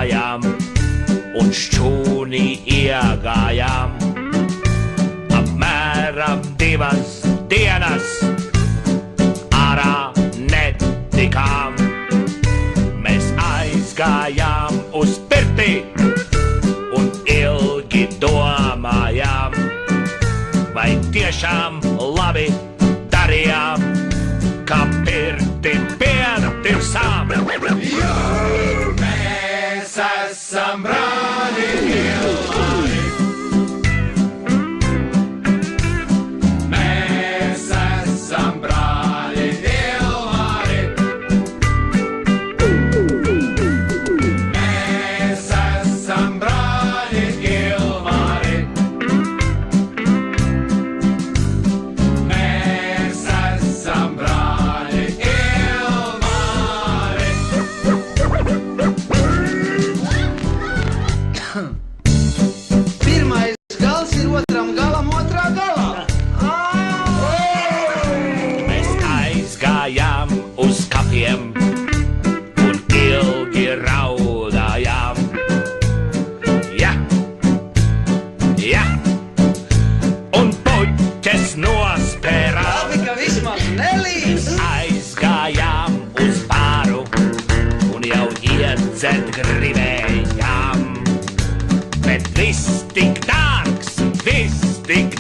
gājām un šķūnī iegājām. Apmēram 2 dienas ārā netikām. Mēs aizgājām uz pirti un ilgi domājām, vai tiešām labi darījām, kā pirti pietirsām. Jo mēs esam brāļi Ilmari. Mēs esam brāļi Ilmari. Mēs esam brāļi Ilmari. Mēs esam brāļi Ilmari. Pirmais gals ir otram galam otrā galā. Mēs aizgājām uz kapiem un ilgi raudājām. Ja, ja, un puķes nospērām. Labi, ka vismaz nelīs. Aizgājām uz bāru un jau iedzert gribējām. Bet viss tik dārgs, viss tik